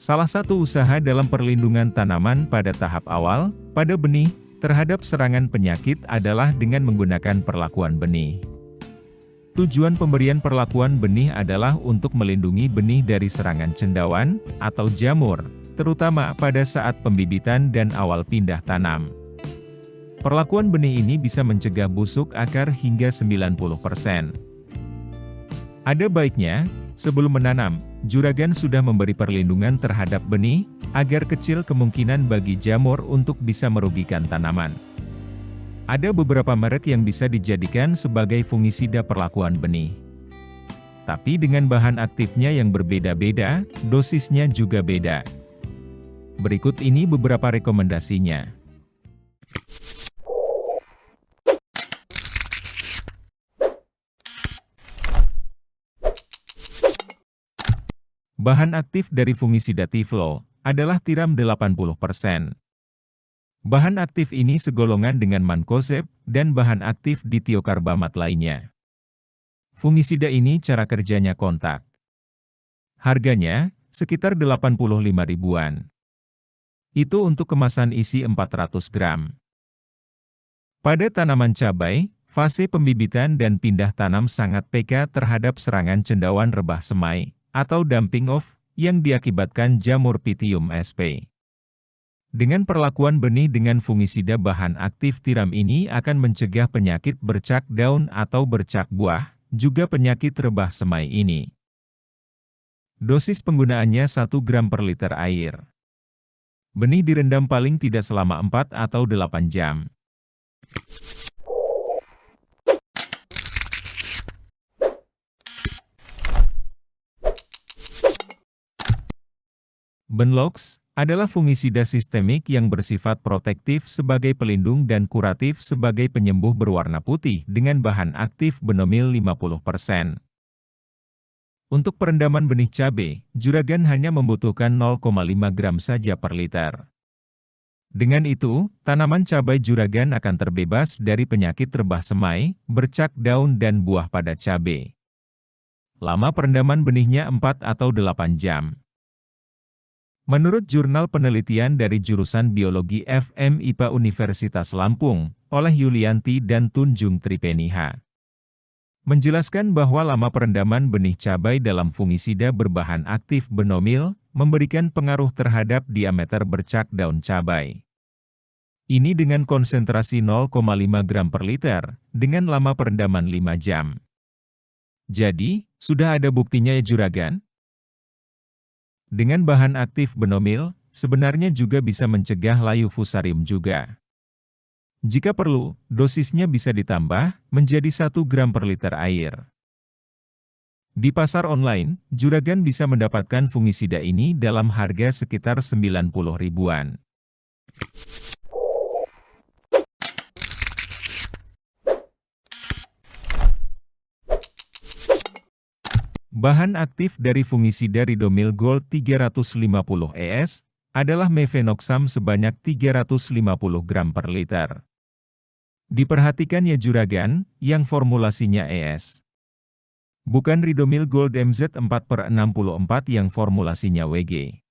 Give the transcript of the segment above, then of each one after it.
Salah satu usaha dalam perlindungan tanaman pada tahap awal, pada benih, terhadap serangan penyakit adalah dengan menggunakan perlakuan benih. Tujuan pemberian perlakuan benih adalah untuk melindungi benih dari serangan cendawan atau jamur, terutama pada saat pembibitan dan awal pindah tanam. Perlakuan benih ini bisa mencegah busuk akar hingga 90%. Ada baiknya, sebelum menanam, juragan sudah memberi perlindungan terhadap benih, agar kecil kemungkinan bagi jamur untuk bisa merugikan tanaman. Ada beberapa merek yang bisa dijadikan sebagai fungisida perlakuan benih. Tapi dengan bahan aktifnya yang berbeda-beda, dosisnya juga beda. Berikut ini beberapa rekomendasinya. Bahan aktif dari fungisida Tiflo adalah tiram 80%. Bahan aktif ini segolongan dengan mancozeb dan bahan aktif ditiokarbamat lainnya. Fungisida ini cara kerjanya kontak. Harganya sekitar 85 ribuan. Itu untuk kemasan isi 400 gram. Pada tanaman cabai, fase pembibitan dan pindah tanam sangat peka terhadap serangan cendawan rebah semai atau dumping off yang diakibatkan jamur Pythium sp. Dengan perlakuan benih dengan fungisida bahan aktif tiram ini akan mencegah penyakit bercak daun atau bercak buah, juga penyakit rebah semai ini. Dosis penggunaannya 1 gram per liter air. Benih direndam paling tidak selama 4 atau 8 jam. Benlox adalah fungisida sistemik yang bersifat protektif sebagai pelindung dan kuratif sebagai penyembuh berwarna putih dengan bahan aktif benomil 50%. Untuk perendaman benih cabai, juragan hanya membutuhkan 0,5 gram saja per liter. Dengan itu, tanaman cabai juragan akan terbebas dari penyakit rebah semai, bercak daun dan buah pada cabai. Lama perendaman benihnya 4 atau 8 jam. Menurut jurnal penelitian dari jurusan Biologi FMIPA Universitas Lampung, oleh Yulianti dan Tunjung Tripeniha, menjelaskan bahwa lama perendaman benih cabai dalam fungisida berbahan aktif benomil, memberikan pengaruh terhadap diameter bercak daun cabai. Ini dengan konsentrasi 0,5 gram per liter, dengan lama perendaman 5 jam. Jadi, sudah ada buktinya ya juragan? Dengan bahan aktif benomil, sebenarnya juga bisa mencegah layu fusarium juga. Jika perlu, dosisnya bisa ditambah menjadi 1 gram per liter air. Di pasar online, juragan bisa mendapatkan fungisida ini dalam harga sekitar 90 ribuan. Bahan aktif dari fungisida Ridomil Gold 350 ES adalah mefenoxam sebanyak 350 gram per liter. Diperhatikan ya juragan, yang formulasinya ES. Bukan Ridomil Gold MZ4/64 yang formulasinya WG.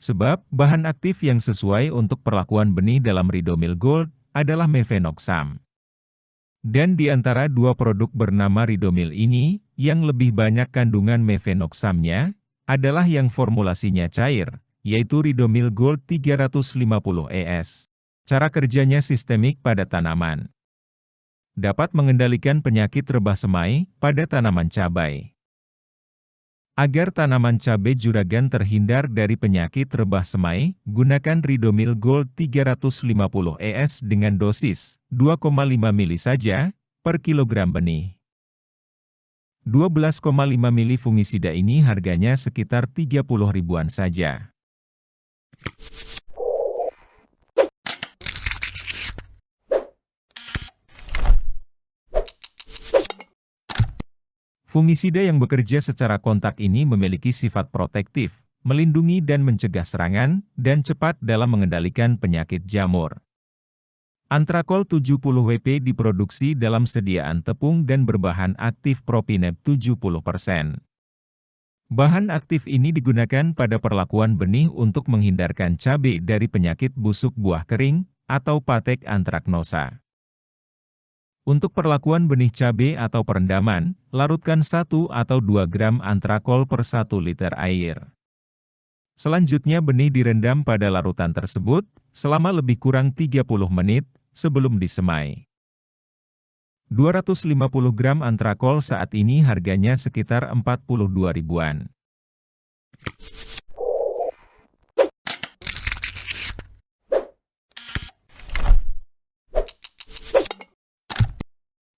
Sebab, bahan aktif yang sesuai untuk perlakuan benih dalam Ridomil Gold adalah mefenoxam. Dan di antara dua produk bernama Ridomil ini, yang lebih banyak kandungan mefenoxamnya, adalah yang formulasinya cair, yaitu Ridomil Gold 350 ES. Cara kerjanya sistemik pada tanaman. Dapat mengendalikan penyakit rebah semai pada tanaman cabai. Agar tanaman cabai juragan terhindar dari penyakit rebah semai, gunakan Ridomil Gold 350 ES dengan dosis 2,5 mili saja per kilogram benih. 12,5 mili fungisida ini harganya sekitar 30 ribuan saja. Fungisida yang bekerja secara kontak ini memiliki sifat protektif, melindungi dan mencegah serangan, dan cepat dalam mengendalikan penyakit jamur. Antrakol 70 WP diproduksi dalam sediaan tepung dan berbahan aktif propinep 70%. Bahan aktif ini digunakan pada perlakuan benih untuk menghindarkan cabai dari penyakit busuk buah kering atau patek antraknosa. Untuk perlakuan benih cabai atau perendaman, larutkan 1 atau 2 gram antrakol per 1 liter air. Selanjutnya benih direndam pada larutan tersebut selama lebih kurang 30 menit sebelum disemai. 250 gram antrakol saat ini harganya sekitar 42 ribuan.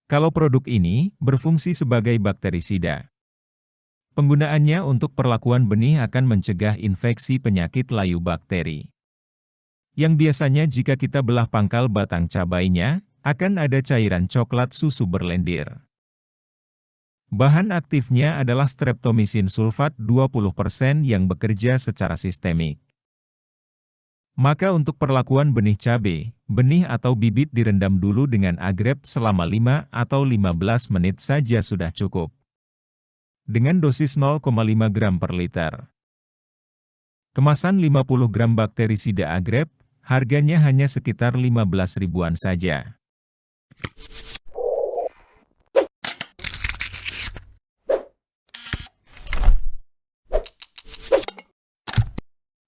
Kalau produk ini berfungsi sebagai bakterisida. Penggunaannya untuk perlakuan benih akan mencegah infeksi penyakit layu bakteri. Yang biasanya jika kita belah pangkal batang cabainya, akan ada cairan coklat susu berlendir. Bahan aktifnya adalah streptomycin sulfat 20% yang bekerja secara sistemik. Maka untuk perlakuan benih cabai, benih atau bibit direndam dulu dengan agrep selama 5 atau 15 menit saja sudah cukup. Dengan dosis 0,5 gram per liter. Kemasan 50 gram bakterisida agrep, harganya hanya sekitar 15 ribuan saja.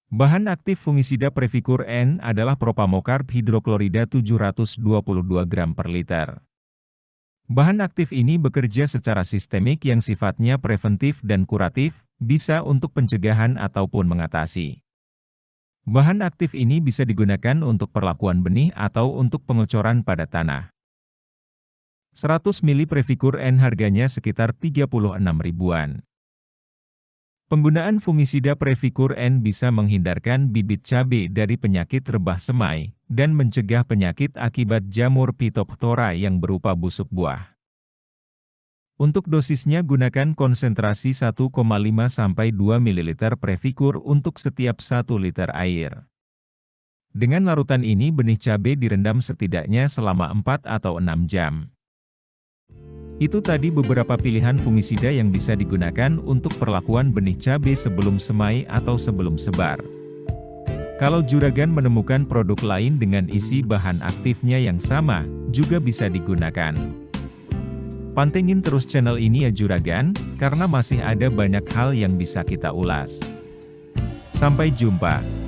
Bahan aktif fungisida Previkur N adalah propamokarb hidroklorida 722 gram per liter. Bahan aktif ini bekerja secara sistemik yang sifatnya preventif dan kuratif, bisa untuk pencegahan ataupun mengatasi. Bahan aktif ini bisa digunakan untuk perlakuan benih atau untuk pengocoran pada tanah. 100 ml Previkur N harganya sekitar 36 ribuan. Penggunaan fungisida Previkur N bisa menghindarkan bibit cabai dari penyakit rebah semai dan mencegah penyakit akibat jamur Phytophthora yang berupa busuk buah. Untuk dosisnya gunakan konsentrasi 1,5 sampai 2 ml Previkur untuk setiap 1 liter air. Dengan larutan ini benih cabai direndam setidaknya selama 4 atau 6 jam. Itu tadi beberapa pilihan fungisida yang bisa digunakan untuk perlakuan benih cabai sebelum semai atau sebelum sebar. Kalau Juragan menemukan produk lain dengan isi bahan aktifnya yang sama, juga bisa digunakan. Pantengin terus channel ini ya Juragan, karena masih ada banyak hal yang bisa kita ulas. Sampai jumpa.